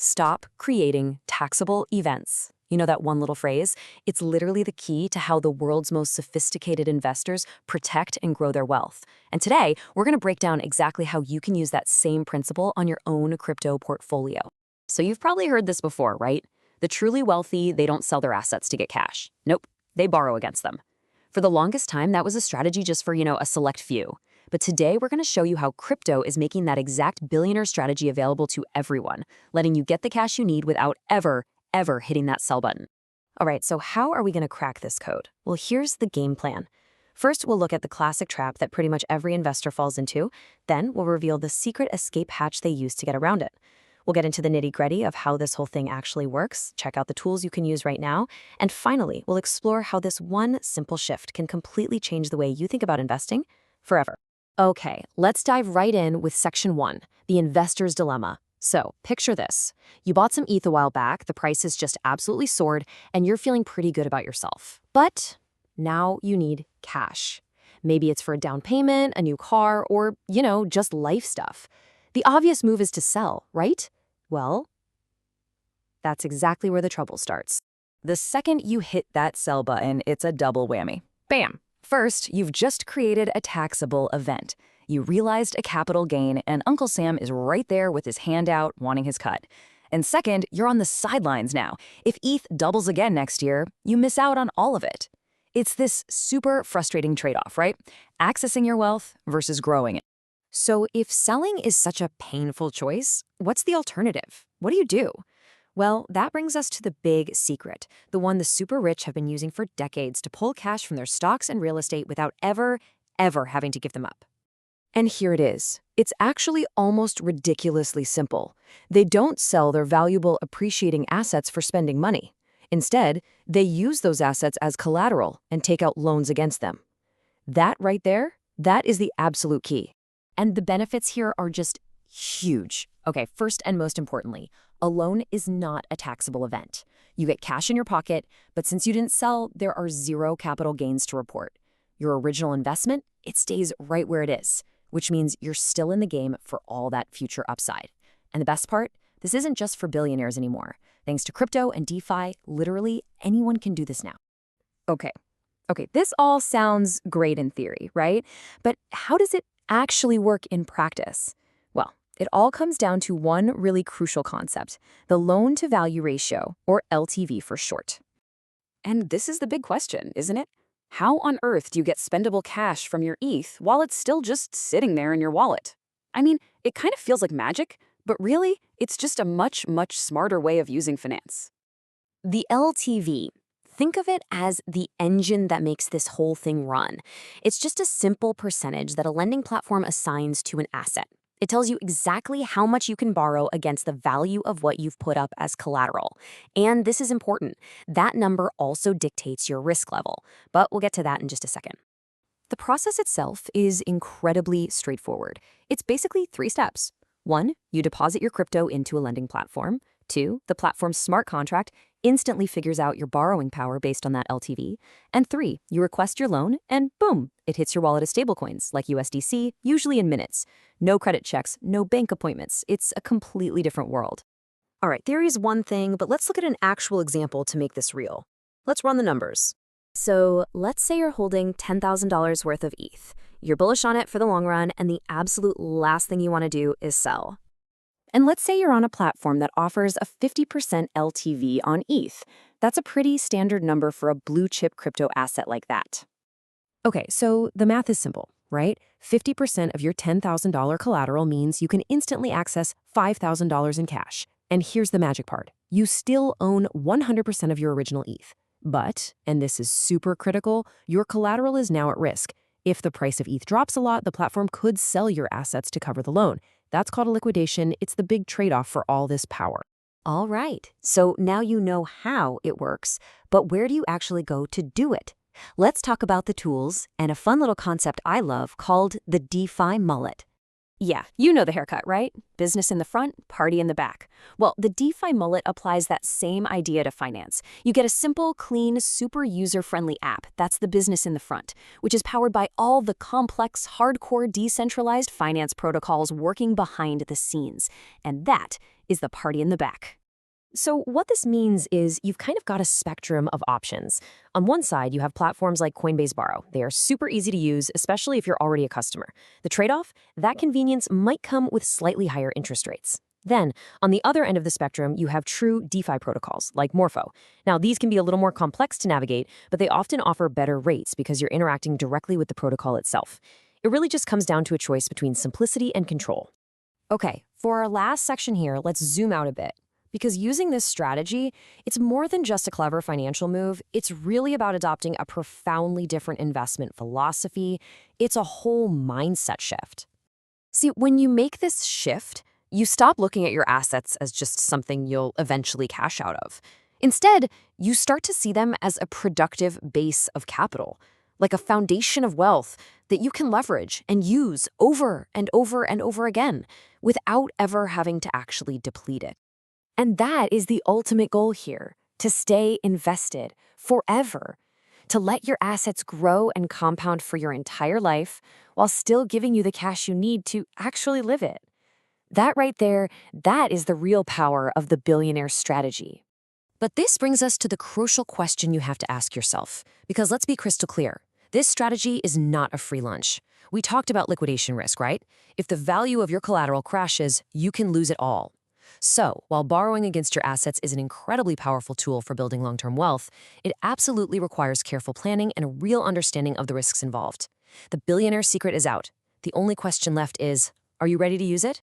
Stop creating taxable events. You know that one little phrase? It's literally the key to how the world's most sophisticated investors protect and grow their wealth. And today, we're going to break down exactly how you can use that same principle on your own crypto portfolio. So you've probably heard this before, right? The truly wealthy, they don't sell their assets to get cash. Nope, they borrow against them. For the longest time, that was a strategy just for, a select few. But today, we're going to show you how crypto is making that exact billionaire strategy available to everyone, letting you get the cash you need without ever hitting that sell button. All right, so how are we going to crack this code? Well, here's the game plan. First, we'll look at the classic trap that pretty much every investor falls into. Then, we'll reveal the secret escape hatch they use to get around it. We'll get into the nitty-gritty of how this whole thing actually works, check out the tools you can use right now, and finally, we'll explore how this one simple shift can completely change the way you think about investing forever. Okay, let's dive right in with section 1, the investor's dilemma. So, picture this. You bought some ETH a while back, the price has just absolutely soared, and you're feeling pretty good about yourself. But now you need cash. Maybe it's for a down payment, a new car, or, just life stuff. The obvious move is to sell, right? Well, that's exactly where the trouble starts. The second you hit that sell button, it's a double whammy. Bam! First, you've just created a taxable event. You realized a capital gain, and Uncle Sam is right there with his hand out, wanting his cut. And second, you're on the sidelines now. If ETH doubles again next year, you miss out on all of it. It's this super frustrating trade-off, right? Accessing your wealth versus growing it. So if selling is such a painful choice, what's the alternative? What do you do? Well, that brings us to the big secret, the one the super rich have been using for decades to pull cash from their stocks and real estate without ever having to give them up. And here it is. It's actually almost ridiculously simple. They don't sell their valuable appreciating assets for spending money. Instead, they use those assets as collateral and take out loans against them. That right there, that is the absolute key. And the benefits here are just huge. Okay, first and most importantly, a loan is not a taxable event. You get cash in your pocket, but since you didn't sell, there are zero capital gains to report. Your original investment, it stays right where it is, which means you're still in the game for all that future upside. And the best part, this isn't just for billionaires anymore. Thanks to crypto and DeFi, literally anyone can do this now. Okay, this all sounds great in theory, right? But how does it actually work in practice? Well, it all comes down to one really crucial concept, the loan-to-value ratio, or LTV for short. And this is the big question, isn't it? How on earth do you get spendable cash from your ETH while it's still just sitting there in your wallet? I mean, it kind of feels like magic, but really, it's just a much smarter way of using finance. The LTV. Think of it as the engine that makes this whole thing run. It's just a simple percentage that a lending platform assigns to an asset. It tells you exactly how much you can borrow against the value of what you've put up as collateral. And this is important. That number also dictates your risk level, but we'll get to that in just a second. The process itself is incredibly straightforward. It's basically 3 steps. 1, you deposit your crypto into a lending platform. 2, the platform's smart contract instantly figures out your borrowing power based on that LTV. And 3, you request your loan, and boom, it hits your wallet as stablecoins, like USDC, usually in minutes. No credit checks, no bank appointments. It's a completely different world. All right, theory is one thing, but let's look at an actual example to make this real. Let's run the numbers. So let's say you're holding $10,000 worth of ETH. You're bullish on it for the long run, and the absolute last thing you want to do is sell. And let's say you're on a platform that offers a 50% LTV on ETH. That's a pretty standard number for a blue-chip crypto asset like that. Okay, so the math is simple, right? 50% of your $10,000 collateral means you can instantly access $5,000 in cash. And here's the magic part. You still own 100% of your original ETH. But, and this is super critical, your collateral is now at risk. If the price of ETH drops a lot, the platform could sell your assets to cover the loan. That's called a liquidation. It's the big trade-off for all this power. All right, so now you know how it works, but where do you actually go to do it? Let's talk about the tools and a fun little concept I love called the DeFi mullet. Yeah, you know the haircut, right? Business in the front, party in the back. Well, the DeFi mullet applies that same idea to finance. You get a simple, clean, super user-friendly app. That's the business in the front, which is powered by all the complex, hardcore, decentralized finance protocols working behind the scenes. And that is the party in the back. So what this means is you've kind of got a spectrum of options. On one side, you have platforms like Coinbase Borrow. They are super easy to use, especially if you're already a customer. The trade-off? That convenience might come with slightly higher interest rates. Then, on the other end of the spectrum, you have true DeFi protocols, like Morpho. Now, these can be a little more complex to navigate, but they often offer better rates because you're interacting directly with the protocol itself. It really just comes down to a choice between simplicity and control. Okay, for our last section here, let's zoom out a bit. Because using this strategy, it's more than just a clever financial move. It's really about adopting a profoundly different investment philosophy. It's a whole mindset shift. See, when you make this shift, you stop looking at your assets as just something you'll eventually cash out of. Instead, you start to see them as a productive base of capital, like a foundation of wealth that you can leverage and use over and over and over again without ever having to actually deplete it. And that is the ultimate goal here, to stay invested forever, to let your assets grow and compound for your entire life while still giving you the cash you need to actually live it. That right there, that is the real power of the billionaire strategy. But this brings us to the crucial question you have to ask yourself, because let's be crystal clear. This strategy is not a free lunch. We talked about liquidation risk, right? If the value of your collateral crashes, you can lose it all. So, while borrowing against your assets is an incredibly powerful tool for building long-term wealth, it absolutely requires careful planning and a real understanding of the risks involved. The billionaire secret is out. The only question left is, are you ready to use it?